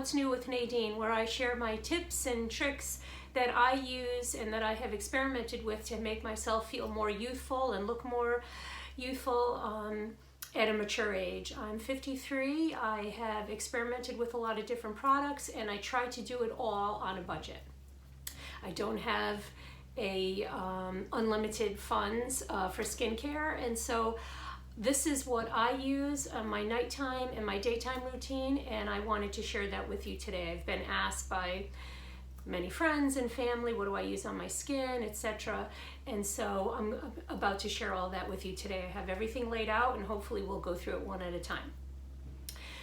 What's New with Nadine, where I share my tips and tricks that I use and that I have experimented with to make myself feel more youthful and look more youthful at a mature age. I'm 53. I have experimented with a lot of different products, and I try to do it all on a budget. I don't have unlimited funds for skincare, and so this is what I use on my nighttime and my daytime routine, and I wanted to share that with you today. I've been asked by many friends and family, what do I use on my skin, etc. And so I'm about to share all that with you today. I have everything laid out, and hopefully we'll go through it one at a time.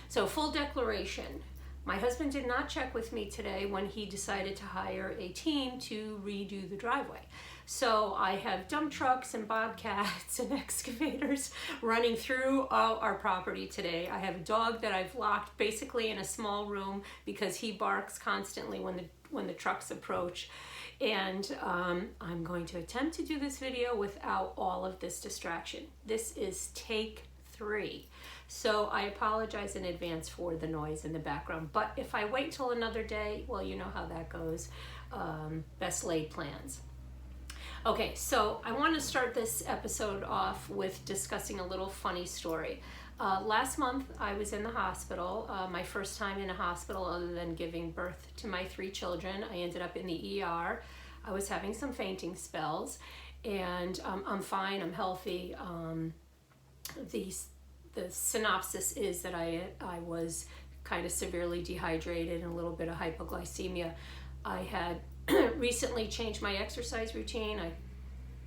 So, full declaration. My husband did not check with me today when he decided to hire a team to redo the driveway. So I have dump trucks and bobcats and excavators running through our property today. I have a dog that I've locked basically in a small room because he barks constantly when the trucks approach. And I'm going to attempt to do this video without all of this distraction. This is take 3. So I apologize in advance for the noise in the background, but if I wait till another day, well, you know how that goes. Best laid plans. Okay, so I want to start this episode off with discussing a little funny story. Last month I was in the hospital, my first time in a hospital other than giving birth to my 3 children. I ended up in the ER. I was having some fainting spells, and I'm fine, I'm healthy. The synopsis is that I was kind of severely dehydrated and a little bit of hypoglycemia. I had recently changed my exercise routine. I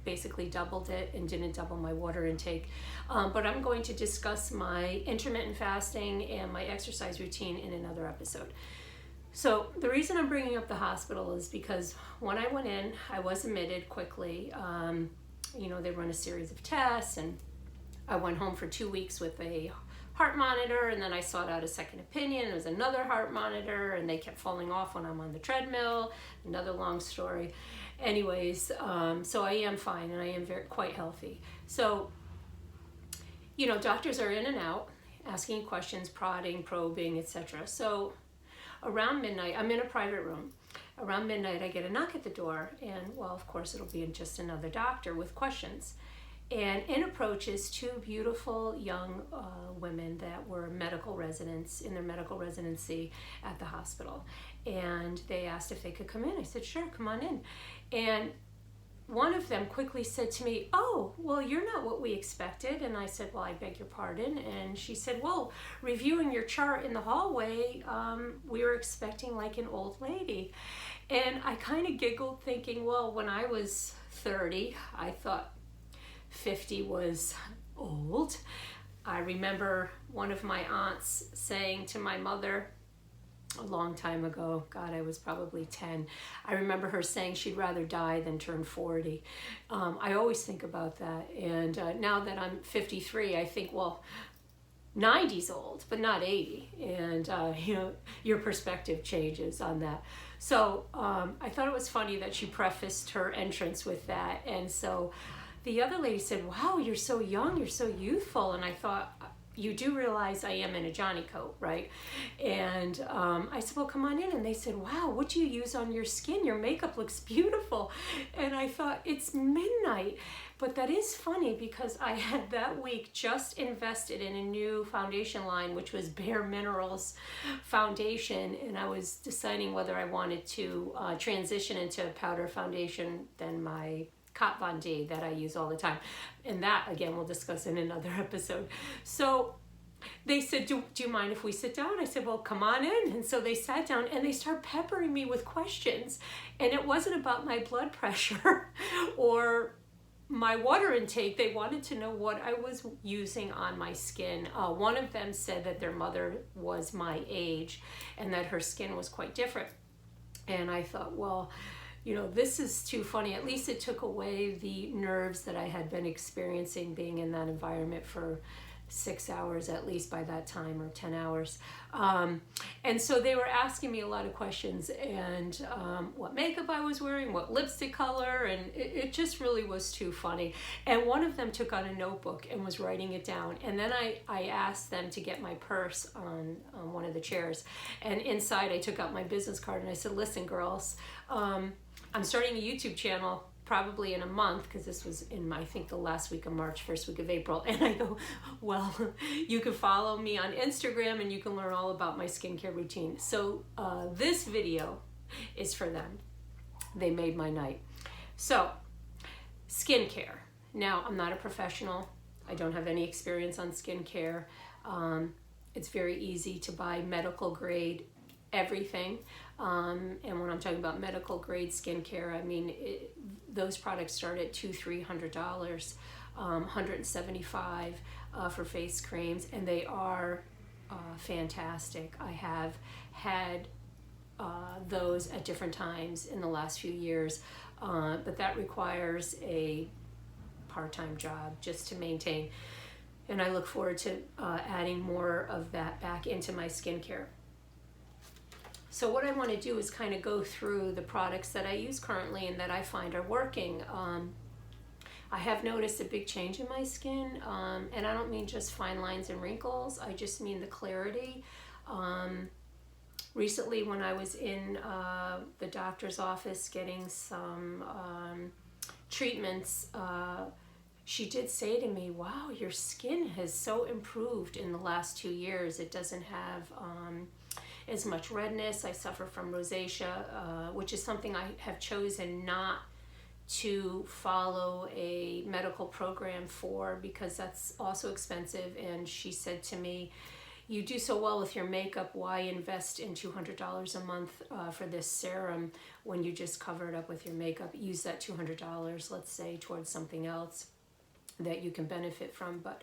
basically doubled it and didn't double my water intake. But I'm going to discuss my intermittent fasting and my exercise routine in another episode. So the reason I'm bringing up the hospital is because when I went in, I was admitted quickly. They run a series of tests, and I went home for 2 weeks with a heart monitor, and then I sought out a second opinion. There was another heart monitor, and they kept falling off when I'm on the treadmill. Another long story. Anyways, so I am fine, and I am quite healthy. So, doctors are in and out, asking questions, prodding, probing, etc. So around midnight, I'm in a private room. Around midnight, I get a knock at the door, and, well, of course, it'll be just another doctor with questions. And in approaches 2 beautiful young women that were medical residents in their medical residency at the hospital. And they asked if they could come in. I said, sure, come on in. And one of them quickly said to me, oh, well, you're not what we expected. And I said, well, I beg your pardon. And she said, well, reviewing your chart in the hallway, we were expecting like an old lady. And I kind of giggled thinking, well, when I was 30, I thought 50 was old. I remember one of my aunts saying to my mother a long time ago, God, I was probably 10. I remember her saying she'd rather die than turn 40. I always think about that. And now that I'm 53, I think, well, 90's old, but not 80. And, your perspective changes on that. So I thought it was funny that she prefaced her entrance with that. And so the other lady said, wow, you're so young, you're so youthful. And I thought, you do realize I am in a Johnny coat, right? And I said, well, come on in. And they said, wow, what do you use on your skin? Your makeup looks beautiful. And I thought, it's midnight. But that is funny because I had that week just invested in a new foundation line, which was Bare Minerals foundation. And I was deciding whether I wanted to transition into a powder foundation than my Kat Von D that I use all the time. And that, again, we'll discuss in another episode. So they said, do you mind if we sit down? I said, well, come on in. And so they sat down and they started peppering me with questions. And it wasn't about my blood pressure or my water intake. They wanted to know what I was using on my skin. One of them said that their mother was my age and that her skin was quite different. And I thought, well, this is too funny. At least it took away the nerves that I had been experiencing being in that environment for 6 hours at least by that time, or 10 hours. And so they were asking me a lot of questions, and what makeup I was wearing, what lipstick color, and it just really was too funny. And one of them took out a notebook and was writing it down. And then I asked them to get my purse on one of the chairs. And inside I took out my business card and I said, listen, girls, I'm starting a YouTube channel probably in a month, because this was in, I think, the last week of March, first week of April. And I go, well, you can follow me on Instagram and you can learn all about my skincare routine. So this video is for them. They made my night. So skincare. Now, I'm not a professional. I don't have any experience on skincare. It's very easy to buy medical grade everything. And when I'm talking about medical grade skincare, I mean, those products start at $200-300, $175 for face creams, and they are fantastic. I have had those at different times in the last few years, but that requires a part-time job just to maintain. And I look forward to adding more of that back into my skincare. So what I want to do is kind of go through the products that I use currently and that I find are working. I have noticed a big change in my skin, and I don't mean just fine lines and wrinkles, I just mean the clarity. Recently when I was in the doctor's office getting some treatments, she did say to me, wow, your skin has so improved in the last 2 years. It doesn't have as much redness. I suffer from rosacea, which is something I have chosen not to follow a medical program for, because that's also expensive. And she said to me, you do so well with your makeup, why invest in $200 a month for this serum when you just cover it up with your makeup? Use that $200, let's say, towards something else that you can benefit from. But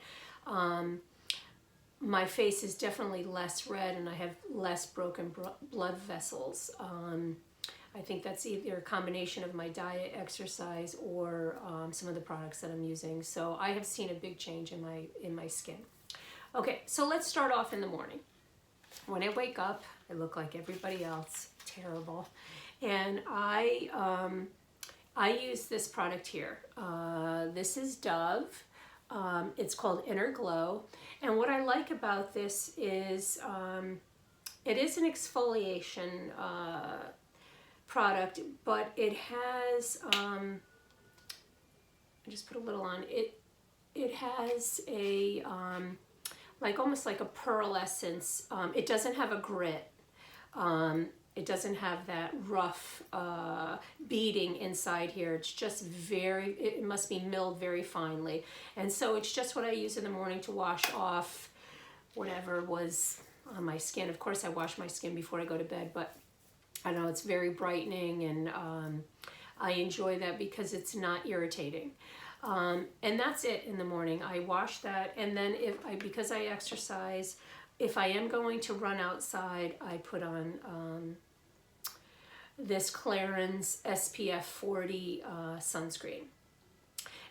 my face is definitely less red, and I have less broken blood vessels. I think that's either a combination of my diet, exercise, or some of the products that I'm using. So I have seen a big change in my skin. Okay, so let's start off in the morning. When I wake up, I look like everybody else, terrible, and I use this product here. This is Dove. It's called Inner Glow, and what I like about this is it is an exfoliation product, but it has I just put a little on it. It has a like almost like a pearlescence. It doesn't have a grit. It doesn't have that rough beading inside here. It's just it must be milled very finely. And so it's just what I use in the morning to wash off whatever was on my skin. Of course, I wash my skin before I go to bed, but I know it's very brightening, and I enjoy that because it's not irritating. And that's it in the morning. I wash that, and then because I exercise, if I am going to run outside, I put on this Clarins SPF 40 sunscreen.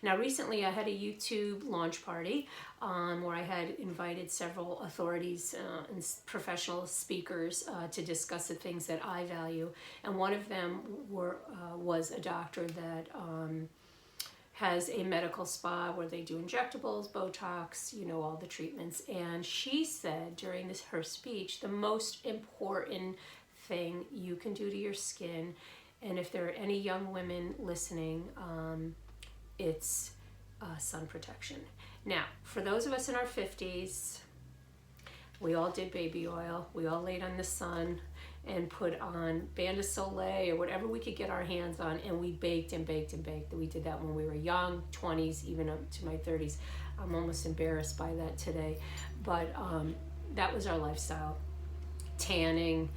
Now recently I had a YouTube launch party where I had invited several authorities and professional speakers to discuss the things that I value, and one of them was a doctor that has a medical spa where they do injectables, Botox, you know, all the treatments. And she said during her speech, the most important thing you can do to your skin, and if there are any young women listening, it's sun protection. Now, for those of us in our 50s, we all did baby oil. We all laid on the sun and put on Bain de Soleil or whatever we could get our hands on, and we baked and baked and baked. We did that when we were young, 20s, even up to my 30s. I'm almost embarrassed by that today, but that was our lifestyle. Tanning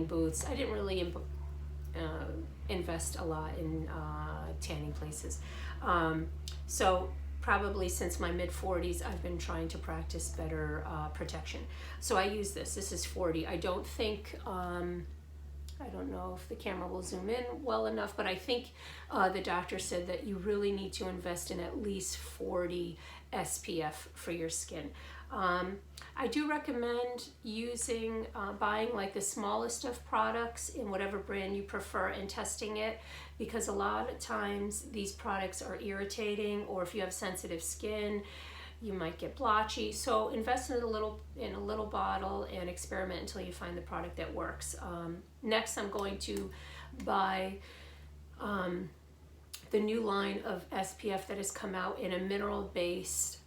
booths. I didn't really invest a lot in tanning places. So probably since my mid-40s, I've been trying to practice better protection. So I use this. This is 40. I don't think, I don't know if the camera will zoom in well enough, but I think the doctor said that you really need to invest in at least 40 SPF for your skin. I do recommend using, buying like the smallest of products in whatever brand you prefer and testing it, because a lot of times these products are irritating, or if you have sensitive skin, you might get blotchy. So invest in a little bottle and experiment until you find the product that works. Next, I'm going to buy the new line of SPF that has come out in a mineral-based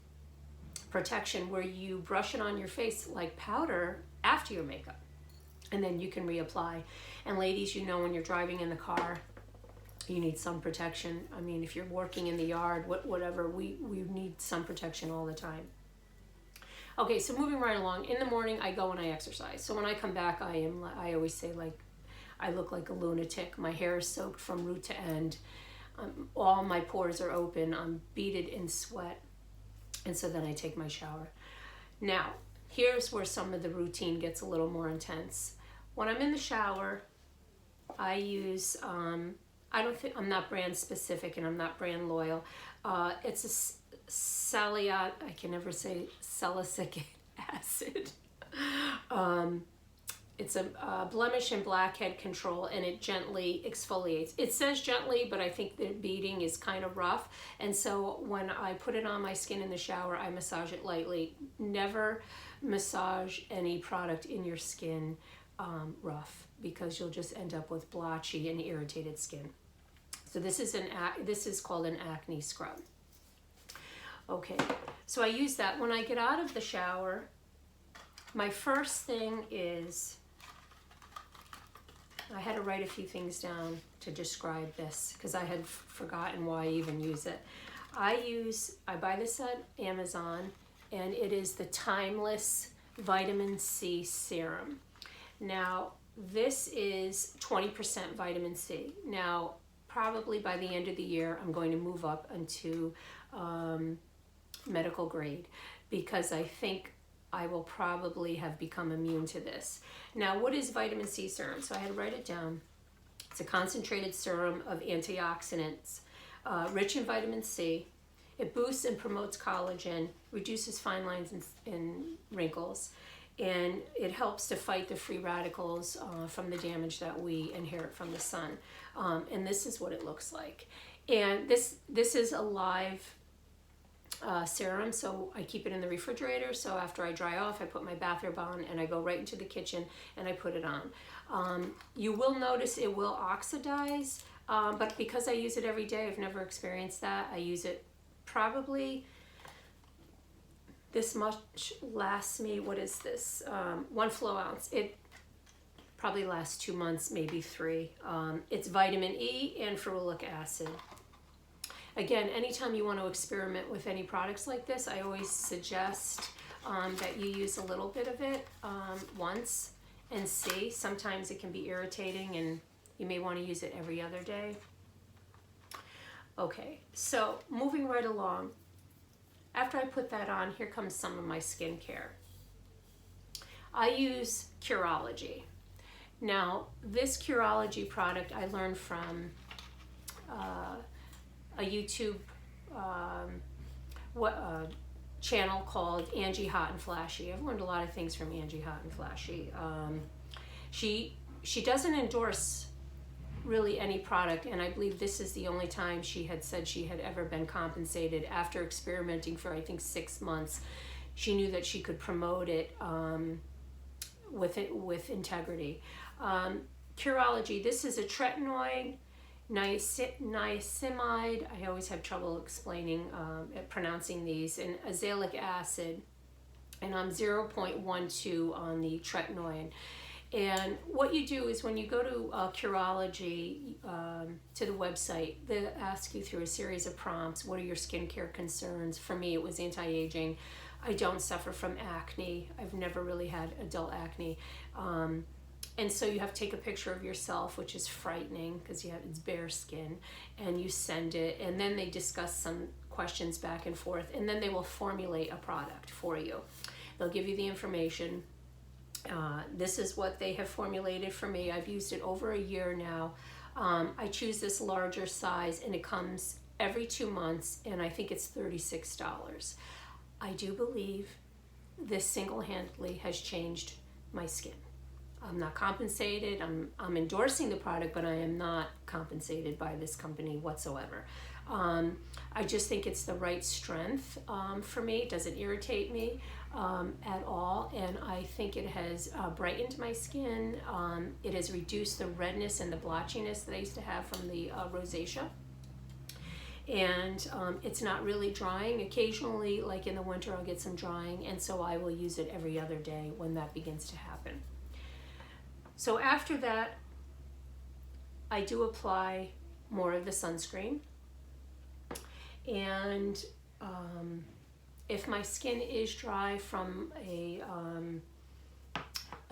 protection, where you brush it on your face like powder after your makeup, and then you can reapply. And ladies, you know, when you're driving in the car, you need sun protection. I mean, if you're working in the yard, whatever, we need sun protection all the time. Okay, so moving right along. In the morning, I go and I exercise. So when I come back, I always say, like, I look like a lunatic. My hair is soaked from root to end. All my pores are open. I'm beaded in sweat. And so then I take my shower. Now, here's where some of the routine gets a little more intense. When I'm in the shower, I use, I'm not brand specific and I'm not brand loyal. It's a I can never say salicylic acid. It's a blemish and blackhead control, and it gently exfoliates. It says gently, but I think the beading is kind of rough. And so when I put it on my skin in the shower, I massage it lightly. Never massage any product in your skin rough, because you'll just end up with blotchy and irritated skin. So this is called an acne scrub. Okay, so I use that. When I get out of the shower, my first thing is, I had to write a few things down to describe this because I had forgotten why I even use it. I buy this at Amazon, and it is the Timeless Vitamin C Serum. Now, this is 20% vitamin C. Now, probably by the end of the year, I'm going to move up into medical grade, because I think I will probably have become immune to this. Now, what is vitamin C serum? So I had to write it down. It's a concentrated serum of antioxidants, rich in vitamin C. It boosts and promotes collagen, reduces fine lines and wrinkles, and it helps to fight the free radicals from the damage that we inherit from the sun. And this is what it looks like. And this is a live serum, so I keep it in the refrigerator. So after I dry off, I put my bathrobe on and I go right into the kitchen and I put it on. You will notice it will oxidize, but because I use it every day, I've never experienced that. I use it probably, this much lasts me, what is this? 1 flow ounce. It probably lasts 2 months, maybe 3. It's vitamin E and ferulic acid. Again, anytime you want to experiment with any products like this, I always suggest that you use a little bit of it once and see. Sometimes it can be irritating and you may want to use it every other day. Okay, so moving right along. After I put that on, here comes some of my skincare. I use Cureology. Now, this Cureology product I learned from a YouTube channel called Angie Hot and Flashy. I've learned a lot of things from Angie Hot and Flashy. She doesn't endorse really any product, and I believe this is the only time she had said she had ever been compensated. After experimenting for, I think, 6 months, she knew that she could promote it with integrity. Cureology, this is a tretinoid, niacinamide, I always have trouble pronouncing these, and azelaic acid, and I'm 0.12 on the tretinoid. And what you do is when you go to Cureology, to the website, they ask you through a series of prompts, what are your skincare concerns? For me, it was anti-aging. I don't suffer from acne. I've never really had adult acne. And so you have to take a picture of yourself, which is frightening because it's bare skin, and you send it, and then they discuss some questions back and forth, and then they will formulate a product for you. They'll give you the information. This is what they have formulated for me. I've used it over a year now. I choose this larger size, and it comes every 2 months, and I think it's $36. I do believe this single-handedly has changed my skin. I'm not compensated. I'm endorsing the product, but I am not compensated by this company whatsoever. I just think it's the right strength for me. It doesn't irritate me at all, and I think it has brightened my skin. It has reduced the redness and the blotchiness that I used to have from the rosacea. And it's not really drying. Occasionally, like in the winter, I'll get some drying, and so I will use it every other day when that begins to happen. So after that, I do apply more of the sunscreen. And if my skin is dry from a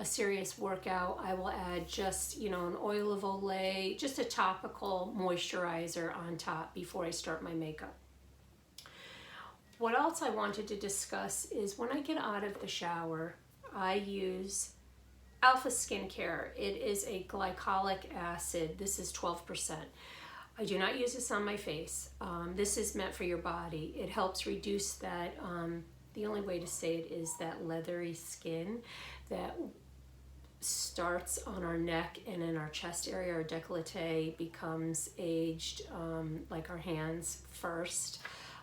serious workout, I will add just, an oil of Olay, just a topical moisturizer on top before I start my makeup. What else I wanted to discuss is when I get out of the shower, I use Alpha Skincare. It is a glycolic acid. This is 12%. I do not use this on my face. This is meant for your body. It helps reduce that, the only way to say it is that leathery skin that starts on our neck and in our chest area. Our décolleté becomes aged, like our hands first.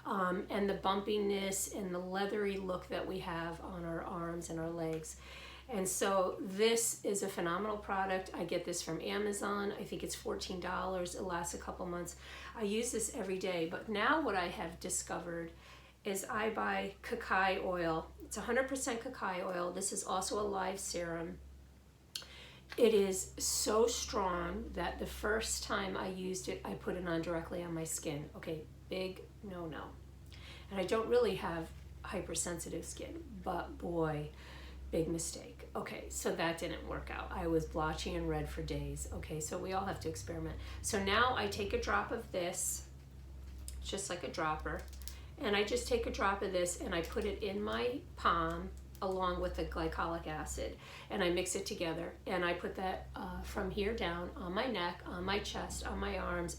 And the bumpiness and the leathery look that we have on our arms and our legs. And so this is a phenomenal product. I get this from Amazon. I think it's $14. It lasts a couple months. I use this every day, but now what I have discovered is I buy cacao oil. It's 100% cacao oil. This is also a live serum. It is so strong that the first time I used it, I put it on directly on my skin. Okay, big no. And I don't really have hypersensitive skin, but boy, big mistake. Okay, so that didn't work out. I was blotchy and red for days. Okay, so we all have to experiment. So now I take a drop of this, just like a dropper, and I just take a drop of this and I put it in my palm along with the glycolic acid, and I mix it together, and I put that from here down on my neck, on my chest, on my arms.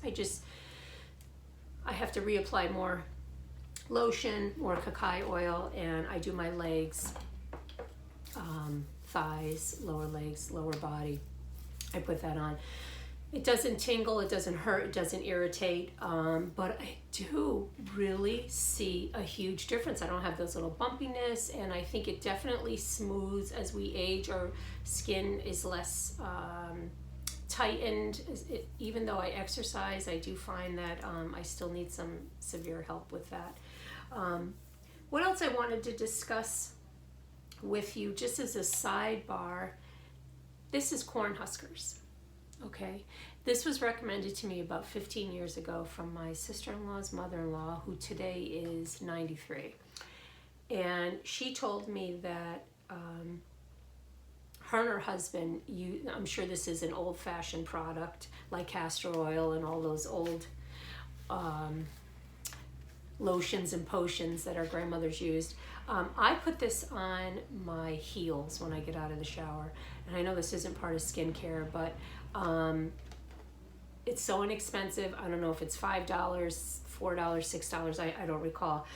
I have to reapply more lotion, more cacao oil, and I do my legs, thighs, lower legs, lower body. I put that on. It doesn't tingle, it doesn't hurt, it doesn't irritate, but I do really see a huge difference. I don't have those little bumpiness, and I think it definitely smooths as we age. Our skin is less tightened. Even though I exercise, I do find that I still need some severe help with that. What else I wanted to discuss with you, just as a sidebar, this is corn huskers. Okay, this was recommended to me about 15 years ago from my sister-in-law's mother-in-law, who today is 93. And she told me that her and her husband, I'm sure this is an old-fashioned product like castor oil and all those old lotions and potions that our grandmothers used. I put this on my heels when I get out of the shower. And I know this isn't part of skincare, but it's so inexpensive. I don't know if it's $5, $4, $6, I don't recall.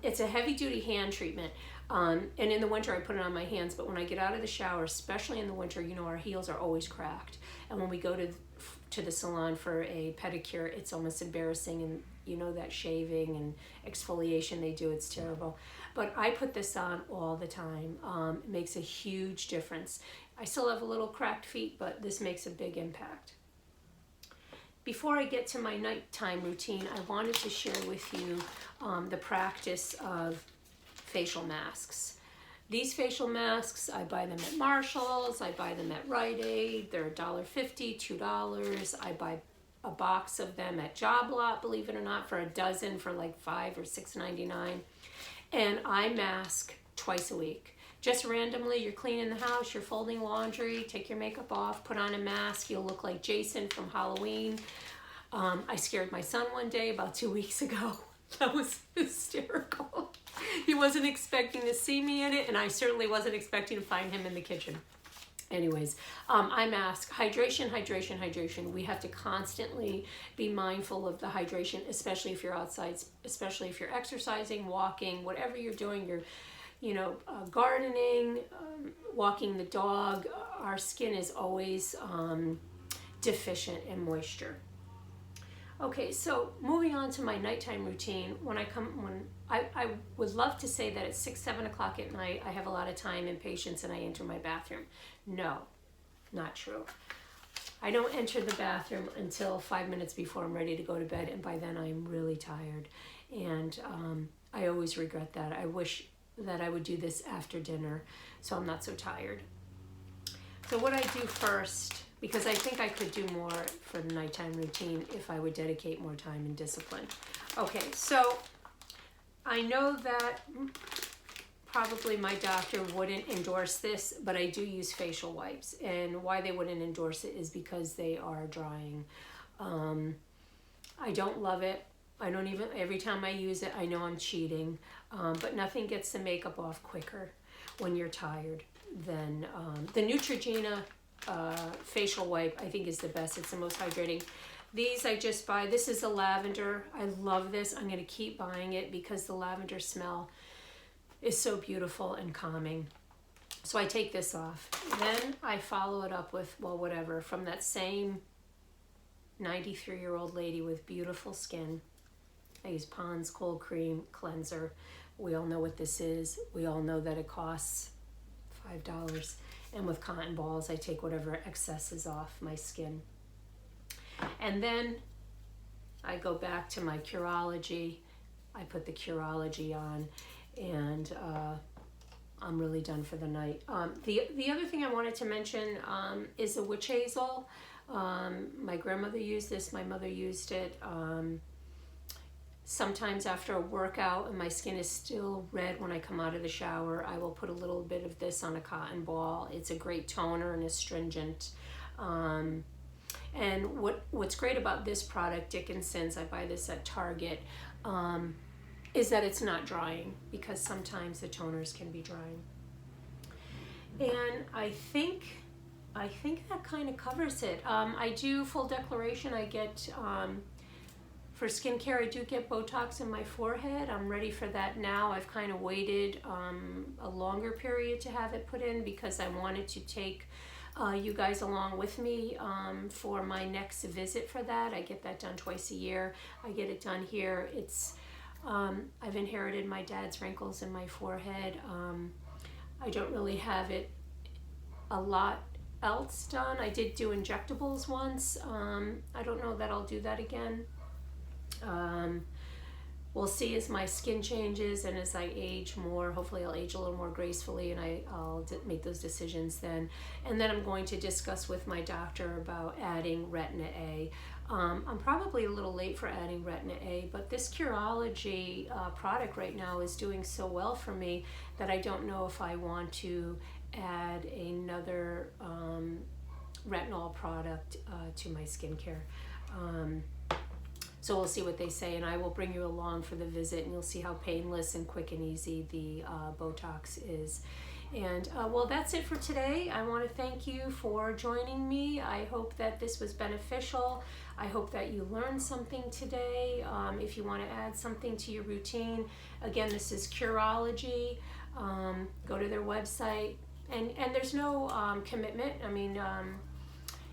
It's a heavy-duty hand treatment. And in the winter, I put it on my hands, but when I get out of the shower, especially in the winter, our heels are always cracked. And when we go to the salon for a pedicure, it's almost embarrassing, and that shaving and exfoliation they do, it's terrible. But I put this on all the time. It makes a huge difference. I still have a little cracked feet, but this makes a big impact. Before I get to my nighttime routine, I wanted to share with you the practice of facial masks. These facial masks, I buy them at Marshall's, I buy them at Rite Aid. They're $1.50, $2. I buy a box of them at Job Lot, believe it or not, for a dozen for like $5 or $6.99. And I mask twice a week. Just randomly, you're cleaning the house, you're folding laundry, take your makeup off, put on a mask, you'll look like Jason from Halloween. I scared my son one day about 2 weeks ago. That was hysterical. He wasn't expecting to see me in it, and I certainly wasn't expecting to find him in the kitchen. Anyways, I mask. Hydration, hydration, hydration. We have to constantly be mindful of the hydration, especially if you're outside, especially if you're exercising, walking, whatever you're doing, gardening, walking the dog, our skin is always deficient in moisture. Okay, so moving on to my nighttime routine. I would love to say that at 6, 7 o'clock at night, I have a lot of time and patience and I enter my bathroom. No, not true. I don't enter the bathroom until 5 minutes before I'm ready to go to bed, and by then I'm really tired. And I always regret that. I wish that I would do this after dinner so I'm not so tired. So what I do first, because I think I could do more for the nighttime routine if I would dedicate more time and discipline. Okay, so I know that probably my doctor wouldn't endorse this, but I do use facial wipes. And why they wouldn't endorse it is because they are drying. I don't love it. I don't even, every time I use it, I know I'm cheating. But nothing gets the makeup off quicker when you're tired than the Neutrogena facial wipe. I think is the best. It's the most hydrating. These I just buy. This is a lavender. I love this. I'm going to keep buying it because the lavender smell is so beautiful and calming. So I take this off. Then I follow it up with, well, whatever, from that same 93-year-old lady with beautiful skin. I use Pond's Cold Cream Cleanser. We all know what this is. We all know that it costs $5. And with cotton balls, I take whatever excess is off my skin. And then I go back to my Cureology. I put the Cureology on, and I'm really done for the night. The other thing I wanted to mention is the witch hazel. My grandmother used this. My mother used it. Sometimes after a workout and my skin is still red when I come out of the shower, I will put a little bit of this on a cotton ball. It's a great toner and astringent. And what's great about this product, Dickinson's, I buy this at Target, is that it's not drying, because sometimes the toners can be drying. And I think that kind of covers it. I do full declaration. I get, for skincare, I do get Botox in my forehead. I'm ready for that now. I've kind of waited a longer period to have it put in because I wanted to take you guys along with me for my next visit for that. I get that done twice a year. I get it done here. It's I've inherited my dad's wrinkles in my forehead. I don't really have it a lot else done. I did do injectables once. I don't know that I'll do that again. We'll see as my skin changes and as I age more. Hopefully I'll age a little more gracefully, and I'll make those decisions then. And then I'm going to discuss with my doctor about adding retina A. I'm probably a little late for adding retina A, but this Cureology product right now is doing so well for me that I don't know if I want to add another retinol product to my skincare. So we'll see what they say, and I will bring you along for the visit, and you'll see how painless and quick and easy the Botox is. And well, that's it for today. I want to thank you for joining me. I hope that this was beneficial. I hope that you learned something today. If you want to add something to your routine, again, this is Cureology. Go to their website, and there's no commitment. I mean,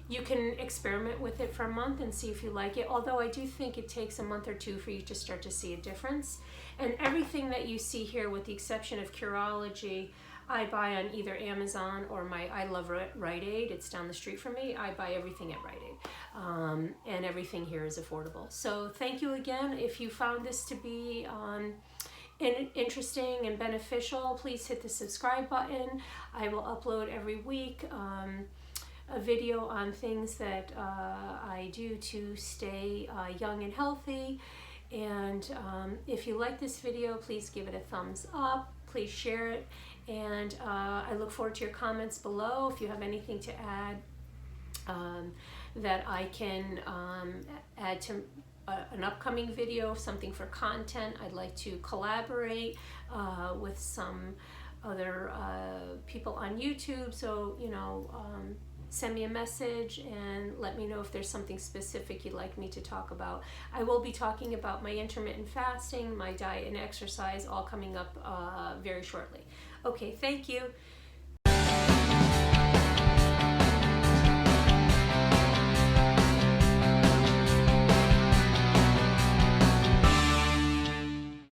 you can experiment with it for a month and see if you like it, although I do think it takes a month or two for you to start to see a difference. And everything that you see here, with the exception of Cureology, I buy on either Amazon or I love Rite Aid. It's down the street from me. I buy everything at Rite Aid. And everything here is affordable. So thank you again. If you found this to be interesting and beneficial, please hit the subscribe button. I will upload every week a video on things that I do to stay young and healthy. And if you like this video, please give it a thumbs up. Please share it. And I look forward to your comments below. If you have anything to add that I can add to an upcoming video, something for content. I'd like to collaborate with some other people on YouTube. So, send me a message and let me know if there's something specific you'd like me to talk about. I will be talking about my intermittent fasting, my diet and exercise, all coming up very shortly. Okay, thank you.